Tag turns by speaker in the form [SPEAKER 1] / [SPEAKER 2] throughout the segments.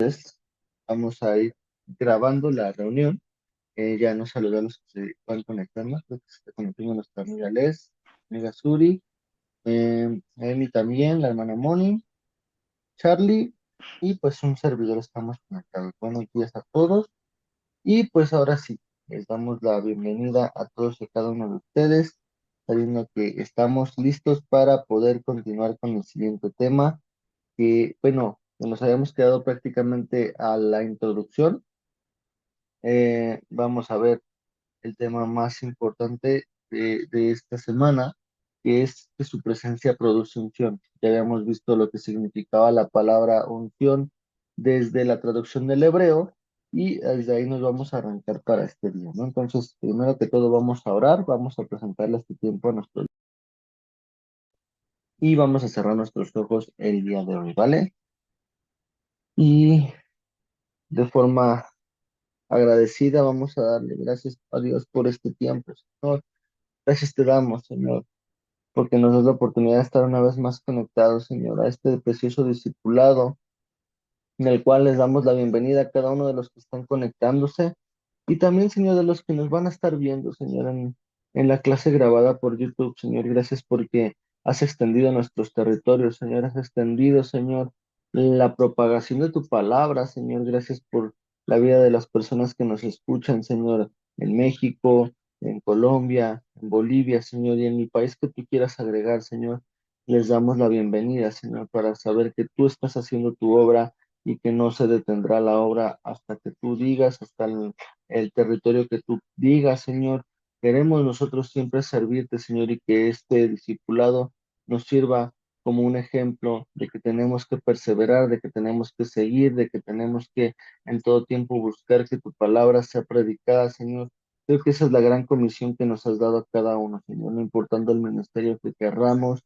[SPEAKER 1] ustedes. Vamos a ir grabando la reunión. Ya nos saludé a los que se van conectando. Creo que se está conectando nuestra amiga Les, amiga Suri, Emi también, la hermana Moni, Charlie y pues un servidor estamos conectados. Buenos días a todos. Y pues ahora sí, les damos la bienvenida a todos y cada uno de ustedes, sabiendo que estamos listos para poder continuar con el siguiente tema que, bueno, nos habíamos quedado prácticamente a la introducción. Vamos a ver el tema más importante de esta semana, que es que su presencia produce unción. Ya habíamos visto lo que significaba la palabra unción desde la traducción del hebreo y desde ahí nos vamos a arrancar para este día, ¿no? Entonces, primero que todo vamos a orar, vamos a presentarle este tiempo a nuestro y vamos a cerrar nuestros ojos el día de hoy, ¿vale? Y de forma agradecida, vamos a darle gracias a Dios por este tiempo, Señor. Gracias te damos, Señor, porque nos das la oportunidad de estar una vez más conectados, Señor, a este precioso discipulado, en el cual les damos la bienvenida a cada uno de los que están conectándose y también, Señor, de los que nos van a estar viendo, Señor, en la clase grabada por YouTube, Señor. Gracias porque has extendido nuestros territorios, Señor, has extendido, Señor, la propagación de tu palabra, Señor. Gracias por la vida de las personas que nos escuchan, Señor, en México, en Colombia, en Bolivia, Señor, y en mi país que tú quieras agregar, Señor. Les damos la bienvenida, Señor, para saber que tú estás haciendo tu obra y que no se detendrá la obra hasta que tú digas, hasta el territorio que tú digas, Señor. Queremos nosotros siempre servirte, Señor, y que este discipulado nos sirva como un ejemplo de que tenemos que perseverar, de que tenemos que seguir, de que tenemos que en todo tiempo buscar que tu palabra sea predicada, Señor. Creo que esa es la gran comisión que nos has dado a cada uno, Señor, no importando el ministerio que querramos,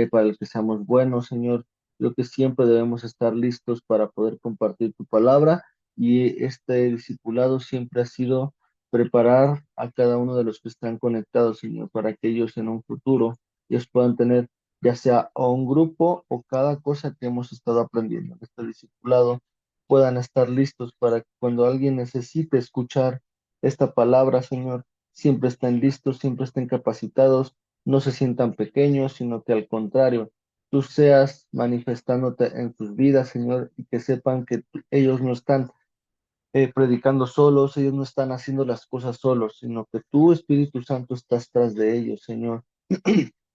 [SPEAKER 1] para el que seamos buenos, Señor. Creo que siempre debemos estar listos para poder compartir tu palabra y este discipulado siempre ha sido preparar a cada uno de los que están conectados, Señor, para que ellos en un futuro ellos puedan tener ya sea o un grupo o cada cosa que hemos estado aprendiendo en este discipulado puedan estar listos para que cuando alguien necesite escuchar esta palabra, Señor, siempre estén listos, siempre estén capacitados, no se sientan pequeños, sino que al contrario, tú seas manifestándote en sus vidas, Señor, y que sepan que ellos no están predicando solos, ellos no están haciendo las cosas solos, sino que tu Espíritu Santo estás tras de ellos, Señor,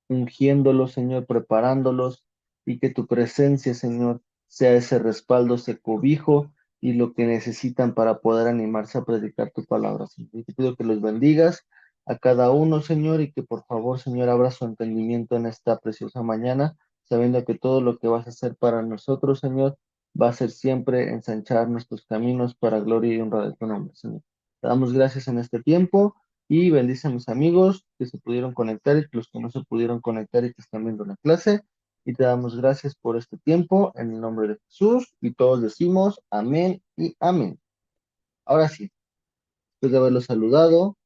[SPEAKER 1] ungiéndolos, Señor, preparándolos, y que tu presencia, Señor, sea ese respaldo, ese cobijo y lo que necesitan para poder animarse a predicar tu palabra, Señor. Y te pido que los bendigas a cada uno, Señor, y que por favor, Señor, abra su entendimiento en esta preciosa mañana, sabiendo que todo lo que vas a hacer para nosotros, Señor, va a ser siempre ensanchar nuestros caminos para gloria y honra de tu nombre, Señor. Te damos gracias en este tiempo y bendice a mis amigos que se pudieron conectar y los que no se pudieron conectar y que están viendo la clase. Y te damos gracias por este tiempo en el nombre de Jesús y todos decimos amén y amén. Ahora sí, después de haberlos saludado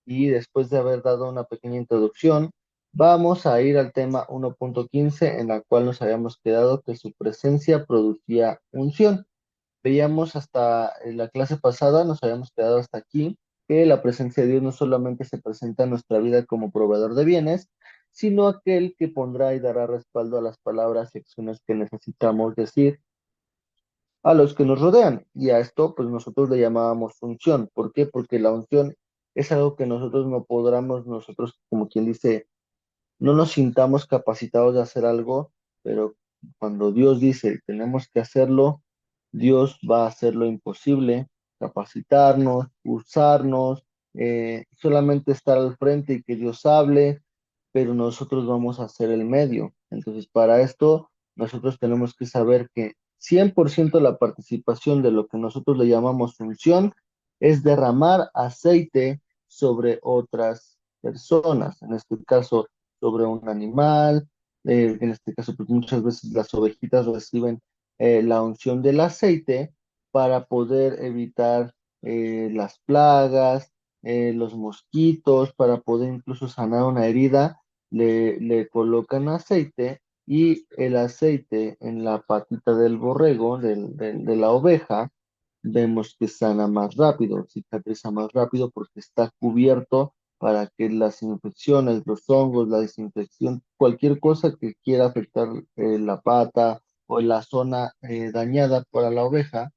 [SPEAKER 1] y después de haber dado una pequeña introducción, vamos a ir al tema 1.15 en la cual nos habíamos quedado que su presencia producía unción. Veíamos hasta en la clase pasada, nos habíamos quedado hasta aquí, que la presencia de Dios no solamente se presenta en nuestra vida como proveedor de bienes, sino aquel que pondrá y dará respaldo a las palabras y acciones que necesitamos decir a los que nos rodean. Y a esto, pues nosotros le llamábamos unción. ¿Por qué? Porque la unción es algo que nosotros no podamos, nosotros, como quien dice, no nos sintamos capacitados de hacer algo, pero cuando Dios dice tenemos que hacerlo, Dios va a hacer lo imposible, capacitarnos, usarnos, solamente estar al frente y que Dios hable, pero nosotros vamos a ser el medio. Entonces, para esto, nosotros tenemos que saber que 100% la participación de lo que nosotros le llamamos función es derramar aceite sobre otras personas, en este caso sobre un animal, en este caso pues muchas veces las ovejitas reciben la unción del aceite para poder evitar las plagas, los mosquitos, para poder incluso sanar una herida, le colocan aceite y el aceite en la patita del borrego, de la oveja, vemos que sana más rápido, cicatriza más rápido porque está cubierto para que las infecciones, los hongos, la desinfección, cualquier cosa que quiera afectar la pata o la zona dañada para la oveja,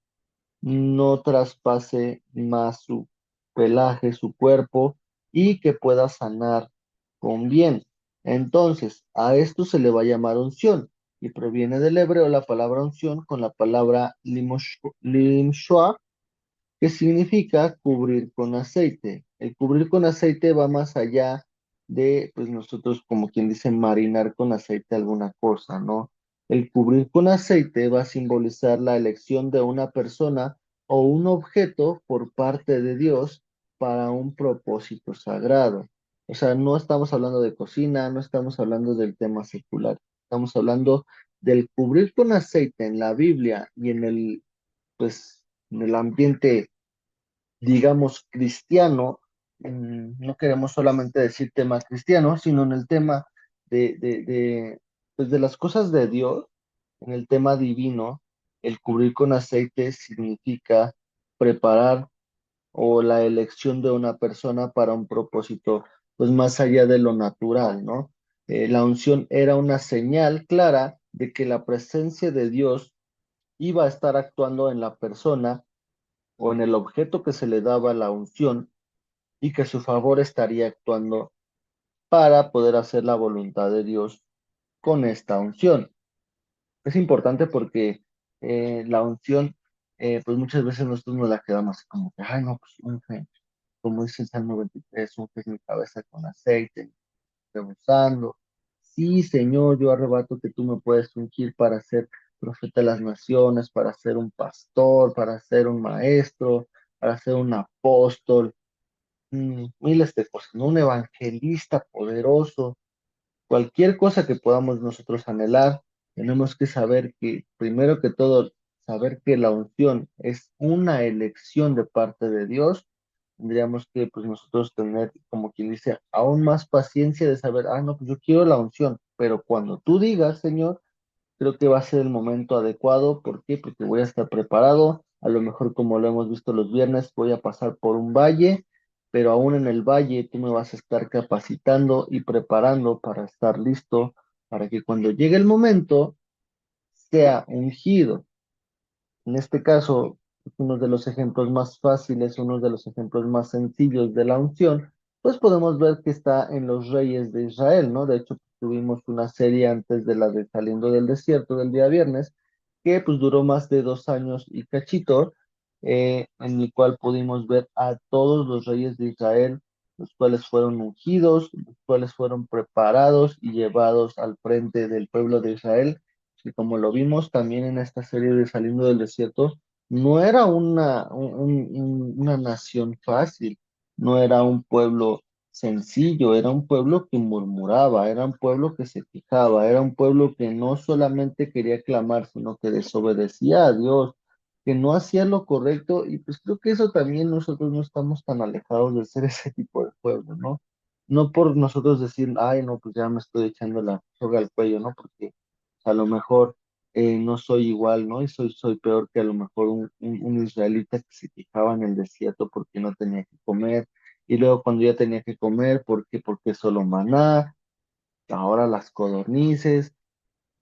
[SPEAKER 1] no traspase más su pelaje, su cuerpo y que pueda sanar con bien. Entonces, a esto se le va a llamar unción y proviene del hebreo la palabra unción con la palabra limshua, que significa cubrir con aceite. El cubrir con aceite va más allá de, pues nosotros como quien dice, marinar con aceite alguna cosa, ¿no? El cubrir con aceite va a simbolizar la elección de una persona o un objeto por parte de Dios para un propósito sagrado. O sea, no estamos hablando de cocina, no estamos hablando del tema secular, estamos hablando del cubrir con aceite en la Biblia y pues, en el ambiente digamos, cristiano, no queremos solamente decir tema cristiano, sino en el tema pues de las cosas de Dios, en el tema divino, el cubrir con aceite significa preparar o la elección de una persona para un propósito, pues más allá de lo natural, ¿no? La unción era una señal clara de que la presencia de Dios iba a estar actuando en la persona o en el objeto que se le daba la unción y que su favor estaría actuando para poder hacer la voluntad de Dios con esta unción. Es importante porque la unción, pues muchas veces nosotros nos la quedamos así como que, ay, no, pues unge, como dice el Salmo 23, unge mi cabeza con aceite, rebosando. Sí, Señor, yo arrebato que tú me puedes ungir para ser profeta de las naciones, para ser un pastor, para ser un maestro, para ser un apóstol, miles de cosas, ¿no? Un evangelista poderoso, cualquier cosa que podamos nosotros anhelar, tenemos que saber que, primero que todo, saber que la unción es una elección de parte de Dios. Tendríamos que, pues, nosotros tener, como quien dice, aún más paciencia de saber, ah, no, pues yo quiero la unción, pero cuando tú digas, Señor, creo que va a ser el momento adecuado. ¿Por qué? Porque voy a estar preparado. A lo mejor, como lo hemos visto los viernes, voy a pasar por un valle, pero aún en el valle tú me vas a estar capacitando y preparando para estar listo, para que cuando llegue el momento sea ungido. En este caso, uno de los ejemplos más fáciles, uno de los ejemplos más sencillos de la unción, pues podemos ver que está en los reyes de Israel, ¿no? De hecho, tuvimos una serie antes de la de Saliendo del Desierto del día viernes, que pues duró más de 2 años y cachito, en el cual pudimos ver a todos los reyes de Israel, los cuales fueron ungidos, los cuales fueron preparados y llevados al frente del pueblo de Israel y como lo vimos también en esta serie de Saliendo del Desierto, no era una nación fácil, no era un pueblo sencillo, era un pueblo que murmuraba, era un pueblo que se quejaba, era un pueblo que no solamente quería clamar, sino que desobedecía a Dios, que no hacía lo correcto, y pues creo que eso también nosotros no estamos tan alejados de ser ese tipo de pueblo, ¿no? No por nosotros decir, ay, no, pues ya me estoy echando la soga al cuello, ¿no? Porque a lo mejor no soy igual, ¿no? Y soy peor que a lo mejor un israelita que se quejaba en el desierto porque no tenía que comer. Y luego cuando ya tenía que comer, ¿por qué? Porque solo maná, ahora las codornices.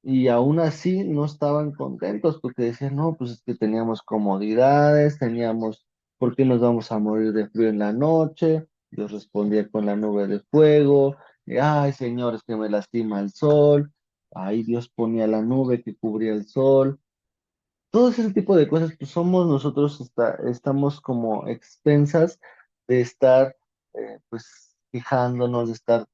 [SPEAKER 1] Y aún así no estaban contentos porque decían, no, pues es que teníamos comodidades, teníamos, ¿por qué nos vamos a morir de frío en la noche? Dios respondía con la nube de fuego, ay, señores, que me lastima el sol. Ahí Dios ponía la nube que cubría el sol. Todo ese tipo de cosas, pues somos nosotros, estamos como expensas de estar, pues, quejándonos, de estar,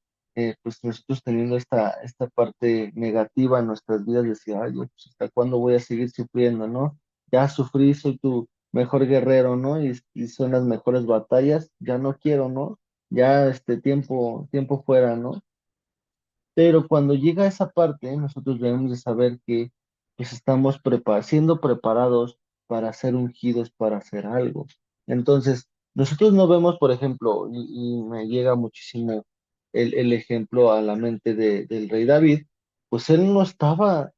[SPEAKER 1] pues, nosotros teniendo esta parte negativa en nuestras vidas, de decir, ay, Dios, pues, ¿hasta cuándo voy a seguir sufriendo, no? Ya sufrí, soy tu mejor guerrero, ¿no? Y son las mejores batallas, ya no quiero, ¿no? Ya este tiempo fuera, ¿no? Pero cuando llega esa parte, nosotros debemos de saber que pues estamos siendo preparados para ser ungidos para hacer algo. Entonces, nosotros no vemos, por ejemplo, y me llega muchísimo el ejemplo a la mente del rey David, pues él no estaba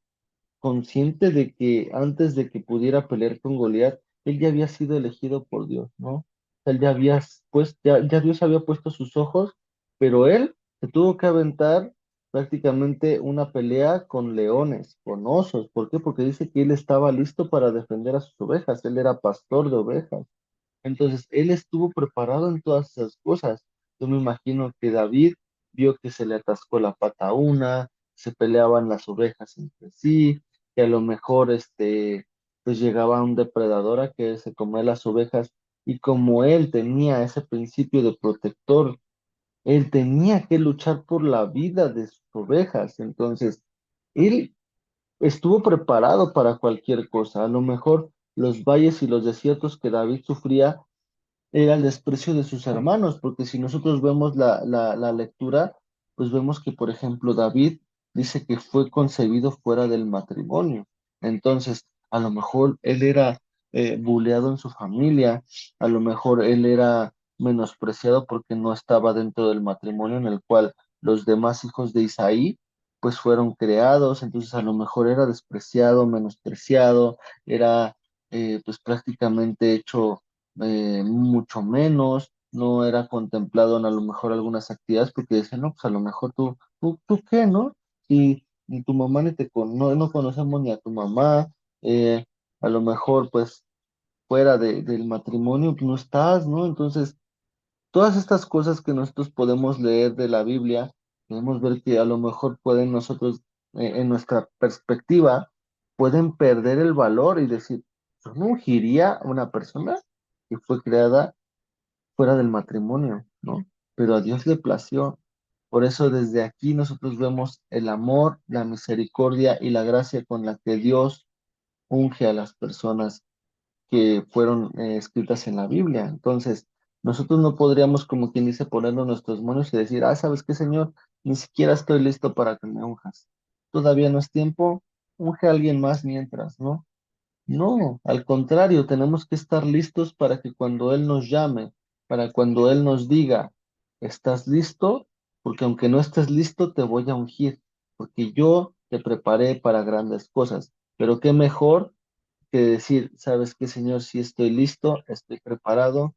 [SPEAKER 1] consciente de que antes de que pudiera pelear con Goliat, él ya había sido elegido por Dios, ¿no? Él ya había, pues, ya Dios había puesto sus ojos, pero él se tuvo que aventar prácticamente una pelea con leones, con osos. ¿Por qué? Porque dice que él estaba listo para defender a sus ovejas, él era pastor de ovejas. Entonces, él estuvo preparado en todas esas cosas. Yo me imagino que David vio que se le atascó la pata a una, se peleaban las ovejas entre sí, que a lo mejor pues llegaba un depredador a que se comía las ovejas, y como él tenía ese principio de protector, él tenía que luchar por la vida de sus ovejas. Entonces, él estuvo preparado para cualquier cosa. A lo mejor los valles y los desiertos que David sufría era el desprecio de sus hermanos, porque si nosotros vemos la lectura, pues vemos que, por ejemplo, David dice que fue concebido fuera del matrimonio. Entonces, a lo mejor él era buleado en su familia, a lo mejor él era menospreciado porque no estaba dentro del matrimonio en el cual los demás hijos de Isaí pues fueron creados, entonces a lo mejor era despreciado, menospreciado, era pues prácticamente hecho mucho menos, no era contemplado en a lo mejor algunas actividades porque decían, no, pues a lo mejor tú qué, ¿no? Si ni tu mamá ni no conocemos ni a tu mamá, eh, a lo mejor pues fuera del matrimonio pues, no estás, ¿no? Entonces, todas estas cosas que nosotros podemos leer de la Biblia, podemos ver que a lo mejor pueden nosotros, en nuestra perspectiva, pueden perder el valor y decir, yo no ungiría a una persona que fue creada fuera del matrimonio, ¿no? Pero a Dios le plació. Por eso desde aquí nosotros vemos el amor, la misericordia y la gracia con la que Dios unge a las personas que fueron escritas en la Biblia. Entonces, nosotros no podríamos, como quien dice, ponernos nuestros moños y decir, ¿sabes qué, Señor? Ni siquiera estoy listo para que me unjas. Todavía no es tiempo, unge a alguien más mientras, ¿no? No, al contrario, tenemos que estar listos para que cuando Él nos llame, para cuando Él nos diga, ¿estás listo? Porque aunque no estés listo, te voy a ungir, porque yo te preparé para grandes cosas. Pero qué mejor que decir, ¿sabes qué, Señor? Si estoy listo, estoy preparado,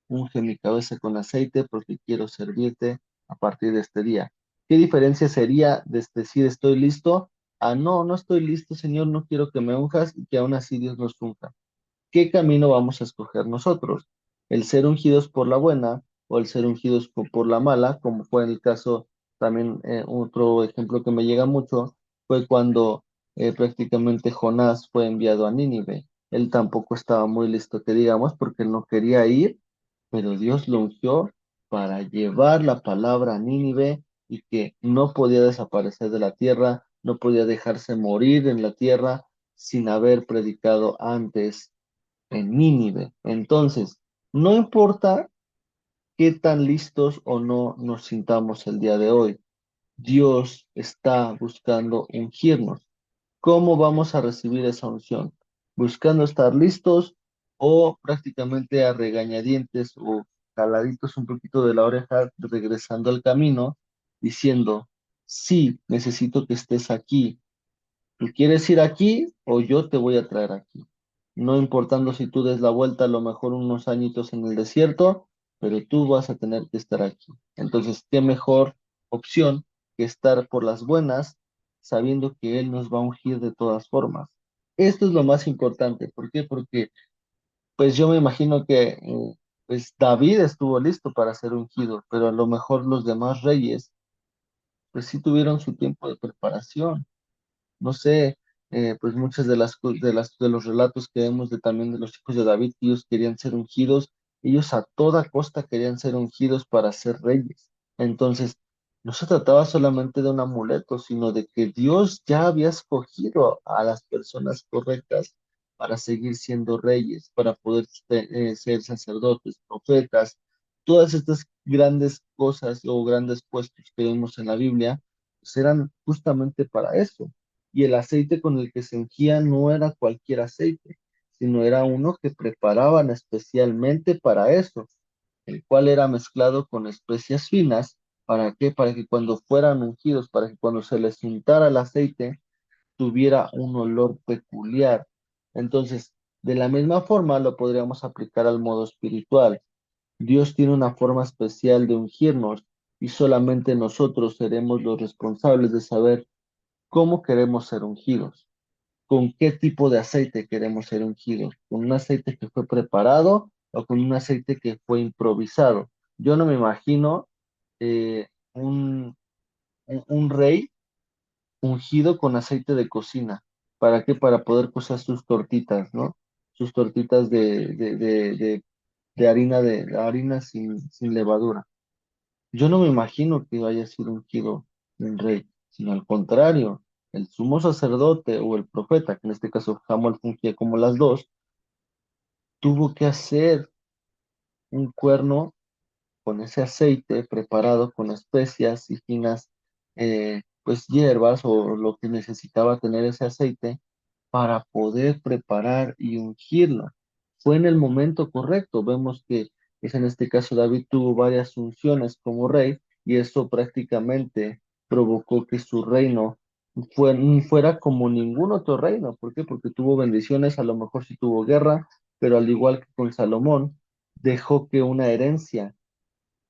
[SPEAKER 1] unge mi cabeza con aceite porque quiero servirte a partir de este día. ¿Qué diferencia sería de decir estoy listo a no, no estoy listo, Señor, no quiero que me unjas y que aún así Dios nos unja? ¿Qué camino vamos a escoger nosotros? ¿El ser ungidos por la buena o el ser ungidos por la mala? Como fue en el caso también, otro ejemplo que me llega mucho, fue cuando prácticamente Jonás fue enviado a Nínive. Él tampoco estaba muy listo, que digamos, porque él no quería ir, pero Dios lo ungió para llevar la palabra a Nínive y que no podía desaparecer de la tierra, no podía dejarse morir en la tierra sin haber predicado antes en Nínive. Entonces, no importa qué tan listos o no nos sintamos el día de hoy, Dios está buscando ungirnos. ¿Cómo vamos a recibir esa unción? ¿Buscando estar listos o prácticamente a regañadientes o caladitos un poquito de la oreja, regresando al camino, diciendo, sí, necesito que estés aquí, ¿tú quieres ir aquí o yo te voy a traer aquí? No importando si tú des la vuelta a lo mejor unos añitos en el desierto, pero tú vas a tener que estar aquí. Entonces, ¿qué mejor opción que estar por las buenas, sabiendo que Él nos va a ungir de todas formas? Esto es lo más importante. ¿Por qué? Porque pues yo me imagino que pues David estuvo listo para ser ungido, pero a lo mejor los demás reyes pues sí tuvieron su tiempo de preparación. No sé, pues muchas de los relatos que vemos también de los hijos de David, que ellos querían ser ungidos, ellos a toda costa querían ser ungidos para ser reyes. Entonces, no se trataba solamente de un amuleto, sino de que Dios ya había escogido a las personas correctas para seguir siendo reyes, para poder ser sacerdotes, profetas, todas estas grandes cosas o grandes puestos que vemos en la Biblia, pues eran justamente para eso. Y el aceite con el que se ungía no era cualquier aceite, sino era uno que preparaban especialmente para eso, el cual era mezclado con especias finas ¿Para qué? Para que cuando fueran ungidos, para que cuando se les untara el aceite, tuviera un olor peculiar. Entonces, de la misma forma lo podríamos aplicar al modo espiritual. Dios tiene una forma especial de ungirnos y solamente nosotros seremos los responsables de saber cómo queremos ser ungidos, con qué tipo de aceite queremos ser ungidos, con un aceite que fue preparado o con un aceite que fue improvisado. Yo no me imagino un, un rey ungido con aceite de cocina. ¿Para qué? Para poder cocer sus tortitas, ¿no? Sus tortitas de harina, de harina sin levadura. Yo no me imagino que haya sido ungido un rey, sino al contrario, el sumo sacerdote o el profeta, que en este caso Samuel fungía como las dos, tuvo que hacer un cuerno con ese aceite preparado con especias y finas, pues hierbas o lo que necesitaba tener ese aceite para poder preparar y ungirlo. Fue en el momento correcto. Vemos que es en este caso David tuvo varias unciones como rey y eso prácticamente provocó que su reino fuera como ningún otro reino. ¿Por qué? Porque tuvo bendiciones, a lo mejor sí tuvo guerra, pero al igual que con Salomón, dejó que una herencia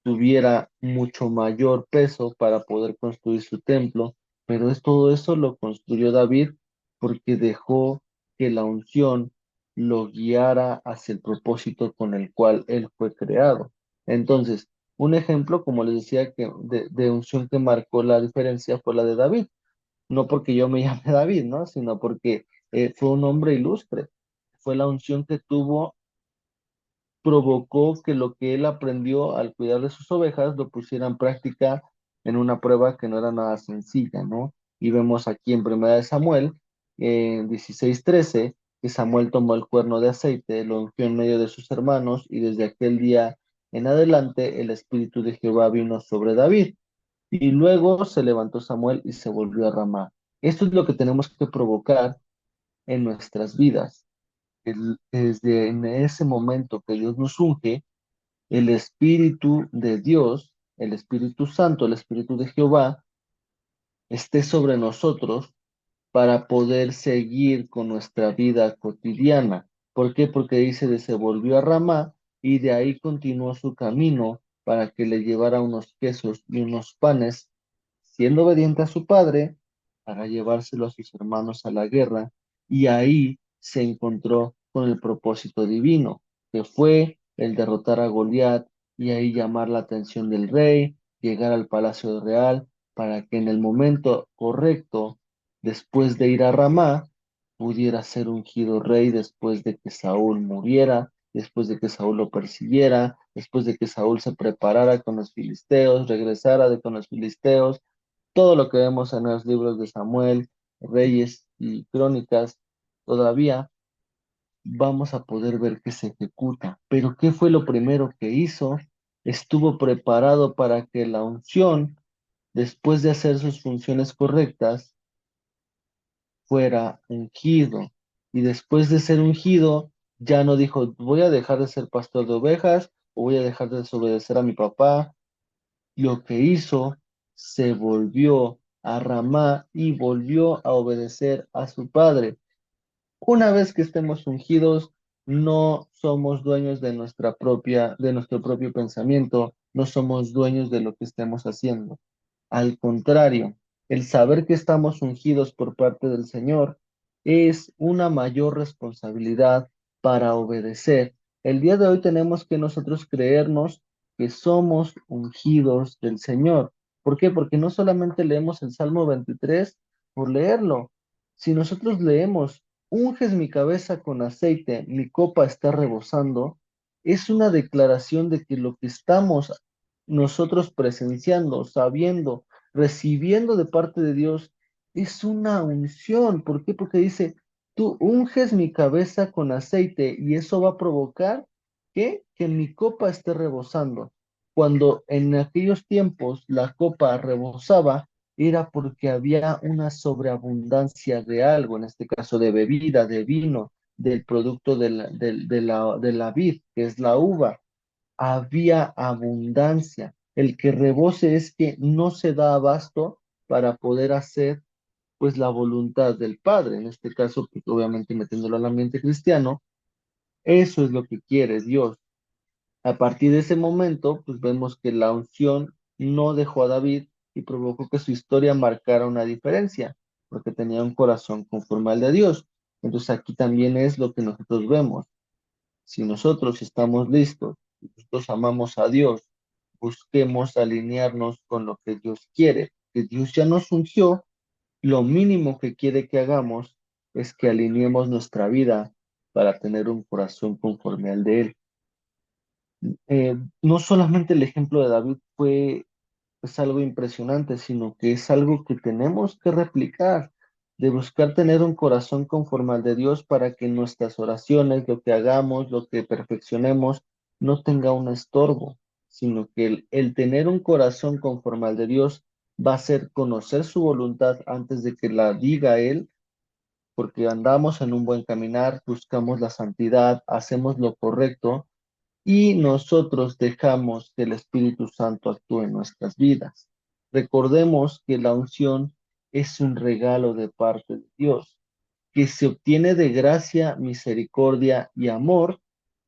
[SPEAKER 1] tuviera mucho mayor peso para poder construir su templo, pero todo eso lo construyó David porque dejó que la unción lo guiara hacia el propósito con el cual él fue creado. Entonces, un ejemplo, como les decía, que de unción que marcó la diferencia fue la de David, no porque yo me llame David, ¿no? Sino porque fue un hombre ilustre. Fue la unción que tuvo provocó que lo que él aprendió al cuidar de sus ovejas lo pusiera en práctica en una prueba que no era nada sencilla, ¿no? Y vemos aquí en Primera de Samuel, 16:13, que Samuel tomó el cuerno de aceite, lo ungió en medio de sus hermanos, y desde aquel día en adelante el Espíritu de Jehová vino sobre David. Y luego se levantó Samuel y se volvió a Ramá. Esto es lo que tenemos que provocar en nuestras vidas. Desde en ese momento que Dios nos unge, el Espíritu de Dios, el Espíritu Santo, el Espíritu de Jehová, esté sobre nosotros para poder seguir con nuestra vida cotidiana. ¿Por qué? Porque dice de se volvió a Ramá y de ahí continuó su camino para que le llevara unos quesos y unos panes, siendo obediente a su padre, para llevárselo a sus hermanos a la guerra, y ahí se encontró con el propósito divino, que fue el derrotar a Goliat y ahí llamar la atención del rey, llegar al palacio real, para que en el momento correcto después de ir a Ramá, pudiera ser ungido rey después de que Saúl muriera, después de que Saúl lo persiguiera, después de que Saúl se preparara con los filisteos, regresara con los filisteos, todo lo que vemos en los libros de Samuel, Reyes y Crónicas, todavía vamos a poder ver que se ejecuta. Pero ¿qué fue lo primero que hizo? Estuvo preparado para que la unción, después de hacer sus funciones correctas, fuera ungido. Y después de ser ungido, ya no dijo, voy a dejar de ser pastor de ovejas o voy a dejar de desobedecer a mi papá. Lo que hizo, se volvió a Ramá y volvió a obedecer a su padre. Una vez que estemos ungidos, no somos dueños de nuestro propio pensamiento, no somos dueños de lo que estemos haciendo. Al contrario, el saber que estamos ungidos por parte del Señor es una mayor responsabilidad para obedecer. El día de hoy tenemos que nosotros creernos que somos ungidos del Señor. ¿Por qué? Porque no solamente leemos el Salmo 23 por leerlo. Si nosotros leemos, unges mi cabeza con aceite, mi copa está rebosando, es una declaración de que lo que estamos nosotros presenciando, sabiendo, recibiendo de parte de Dios, es una unción. ¿Por qué? Porque dice, tú unges mi cabeza con aceite y eso va a provocar que mi copa esté rebosando. Cuando en aquellos tiempos la copa rebosaba, era porque había una sobreabundancia de algo, en este caso de bebida, de vino, del producto de la vid, que es la uva. Había abundancia. El que rebose es que no se da abasto para poder hacer pues la voluntad del Padre. En este caso, pues, obviamente metiéndolo al ambiente cristiano, eso es lo que quiere Dios. A partir de ese momento, pues vemos que la unción no dejó a David y provocó que su historia marcara una diferencia, porque tenía un corazón conforme al de Dios. Entonces aquí también es lo que nosotros vemos. Si nosotros estamos listos, si nosotros amamos a Dios, busquemos alinearnos con lo que Dios quiere. Que Dios ya nos ungió, lo mínimo que quiere que hagamos es que alineemos nuestra vida para tener un corazón conforme al de Él. No solamente el ejemplo de David fue es algo impresionante, sino que es algo que tenemos que replicar, de buscar tener un corazón conforme al de Dios para que nuestras oraciones, lo que hagamos, lo que perfeccionemos, no tenga un estorbo, sino que el tener un corazón conforme al de Dios va a ser conocer su voluntad antes de que la diga Él, porque andamos en un buen caminar, buscamos la santidad, hacemos lo correcto y nosotros dejamos que el Espíritu Santo actúe en nuestras vidas. Recordemos que la unción es un regalo de parte de Dios, que se obtiene de gracia, misericordia y amor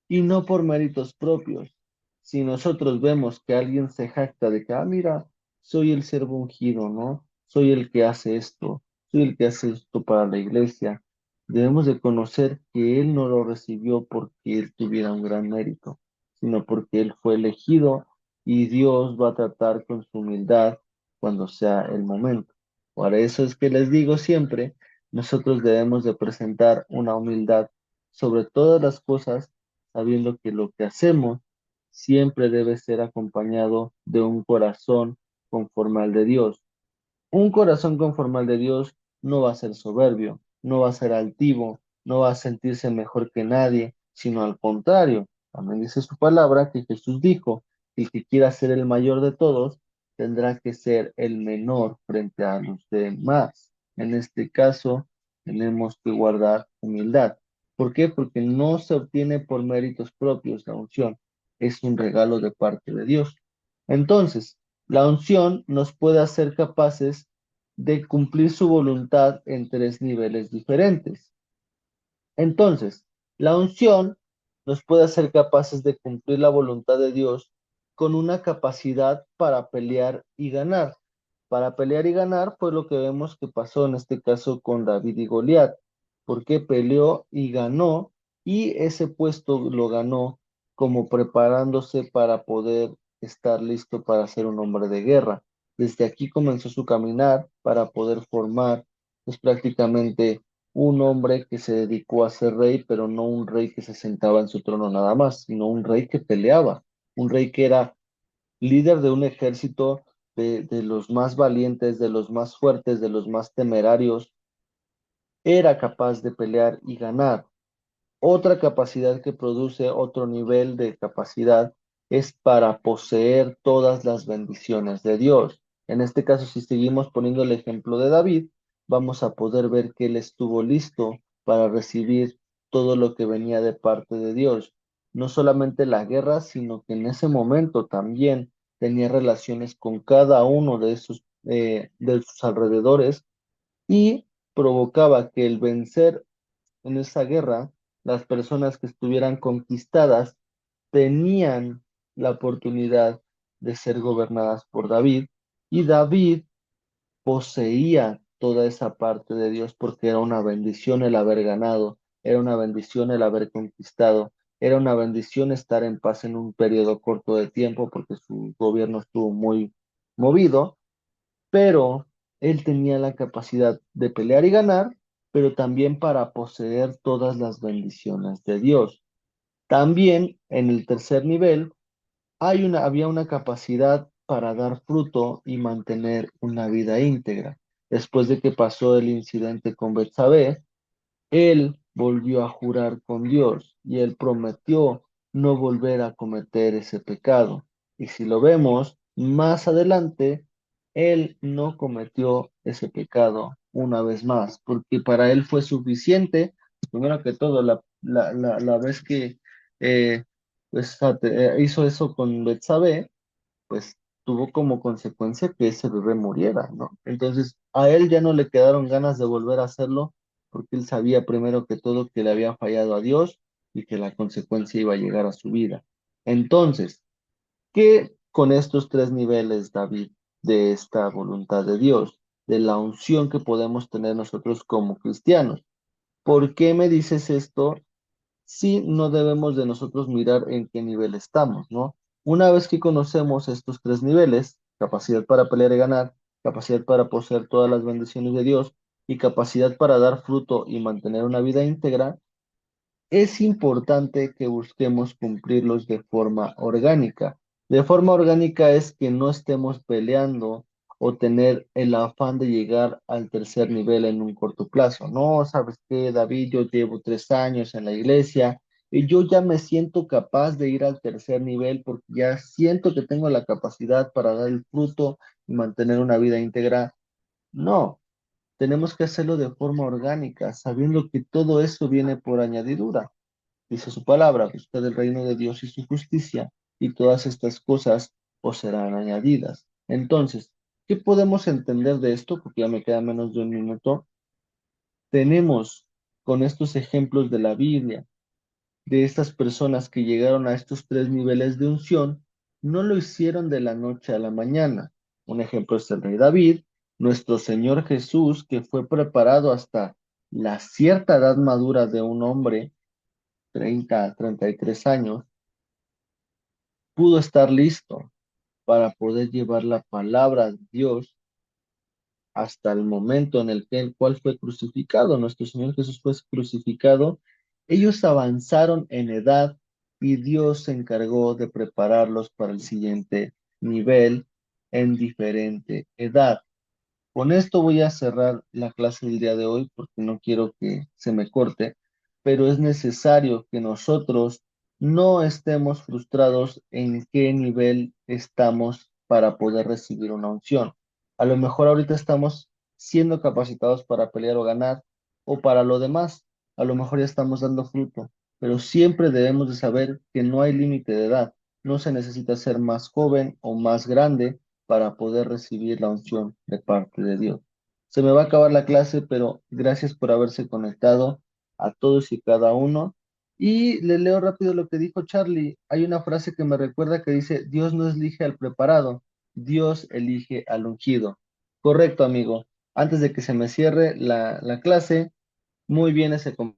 [SPEAKER 1] y no por méritos propios. Si nosotros vemos que alguien se jacta de que, mira, soy el siervo ungido, ¿no? Soy el que hace esto, soy el que hace esto para la iglesia, debemos de conocer que él no lo recibió porque él tuviera un gran mérito, sino porque él fue elegido y Dios va a tratar con su humildad cuando sea el momento. Por eso es que les digo siempre, nosotros debemos de presentar una humildad sobre todas las cosas sabiendo que lo que hacemos siempre debe ser acompañado de un corazón conforme al de Dios. Un corazón conforme al de Dios no va a ser soberbio, no va a ser altivo, no va a sentirse mejor que nadie, sino al contrario. También dice su palabra que Jesús dijo, el que quiera ser el mayor de todos, tendrá que ser el menor frente a los demás. En este caso, tenemos que guardar humildad. ¿Por qué? Porque no se obtiene por méritos propios la unción, es un regalo de parte de Dios. Entonces, la unción nos puede hacer capaces de cumplir su voluntad en tres niveles diferentes. Entonces, la unción nos puede hacer capaces de cumplir la voluntad de Dios con una capacidad para pelear y ganar. Para pelear y ganar fue lo que vemos que pasó en este caso con David y Goliat, porque peleó y ganó, y ese puesto lo ganó como preparándose para poder estar listo para ser un hombre de guerra. Desde aquí comenzó su caminar para poder formar, pues prácticamente un hombre que se dedicó a ser rey, pero no un rey que se sentaba en su trono nada más, sino un rey que peleaba, un rey que era líder de un ejército de los más valientes, de los más fuertes, de los más temerarios, era capaz de pelear y ganar. Otra capacidad que produce otro nivel de capacidad es para poseer todas las bendiciones de Dios. En este caso, si seguimos poniendo el ejemplo de David, vamos a poder ver que él estuvo listo para recibir todo lo que venía de parte de Dios. No solamente la guerra, sino que en ese momento también tenía relaciones con cada uno de sus alrededores y provocaba que el vencer en esa guerra, las personas que estuvieran conquistadas tenían la oportunidad de ser gobernadas por David y David poseía toda esa parte de Dios porque era una bendición el haber ganado, era una bendición el haber conquistado, era una bendición estar en paz en un periodo corto de tiempo porque su gobierno estuvo muy movido, pero él tenía la capacidad de pelear y ganar, pero también para poseer todas las bendiciones de Dios. También en el tercer nivel había una capacidad para dar fruto y mantener una vida íntegra. Después de que pasó el incidente con Betsabé, él volvió a jurar con Dios y él prometió no volver a cometer ese pecado. Y si lo vemos más adelante, él no cometió ese pecado una vez más, porque para él fue suficiente, primero que todo, la vez que eh, hizo eso con Betsabé, pues tuvo como consecuencia que ese bebé muriera, ¿no? Entonces, a él ya no le quedaron ganas de volver a hacerlo porque él sabía primero que todo que le había fallado a Dios y que la consecuencia iba a llegar a su vida. Entonces, ¿qué con estos tres niveles, David, de esta voluntad de Dios, de la unción que podemos tener nosotros como cristianos? ¿Por qué me dices esto? Sí, no debemos de nosotros mirar en qué nivel estamos, ¿no? Una vez que conocemos estos tres niveles, capacidad para pelear y ganar, capacidad para poseer todas las bendiciones de Dios y capacidad para dar fruto y mantener una vida íntegra, es importante que busquemos cumplirlos de forma orgánica. De forma orgánica es que no estemos peleando o tener el afán de llegar al tercer nivel en un corto plazo. No, sabes qué, David, yo llevo 3 años en la iglesia y yo ya me siento capaz de ir al tercer nivel porque ya siento que tengo la capacidad para dar el fruto y mantener una vida íntegra. No, tenemos que hacerlo de forma orgánica, sabiendo que todo eso viene por añadidura. Dice su palabra, buscad el reino de Dios y su justicia, y todas estas cosas os serán añadidas. Entonces, ¿qué podemos entender de esto? Porque ya me queda menos de un minuto. Tenemos con estos ejemplos de la Biblia, de estas personas que llegaron a estos tres niveles de unción, no lo hicieron de la noche a la mañana. Un ejemplo es el rey David, nuestro Señor Jesús, que fue preparado hasta la cierta edad madura de un hombre 30 a 33 años, pudo estar listo para poder llevar la palabra de Dios hasta el momento en el cual fue crucificado. Nuestro Señor Jesús fue crucificado. Ellos avanzaron en edad y Dios se encargó de prepararlos para el siguiente nivel en diferente edad. Con esto voy a cerrar la clase del día de hoy porque no quiero que se me corte, pero es necesario que nosotros no estemos frustrados en qué nivel estamos para poder recibir una unción. A lo mejor ahorita estamos siendo capacitados para pelear o ganar o para lo demás. A lo mejor ya estamos dando fruto, pero siempre debemos de saber que no hay límite de edad. No se necesita ser más joven o más grande para poder recibir la unción de parte de Dios. Se me va a acabar la clase, pero gracias por haberse conectado a todos y cada uno. Y le leo rápido lo que dijo Charlie. Hay una frase que me recuerda que dice, Dios no elige al preparado, Dios elige al ungido. Correcto, amigo. Antes de que se me cierre la clase, muy bien ese comentario.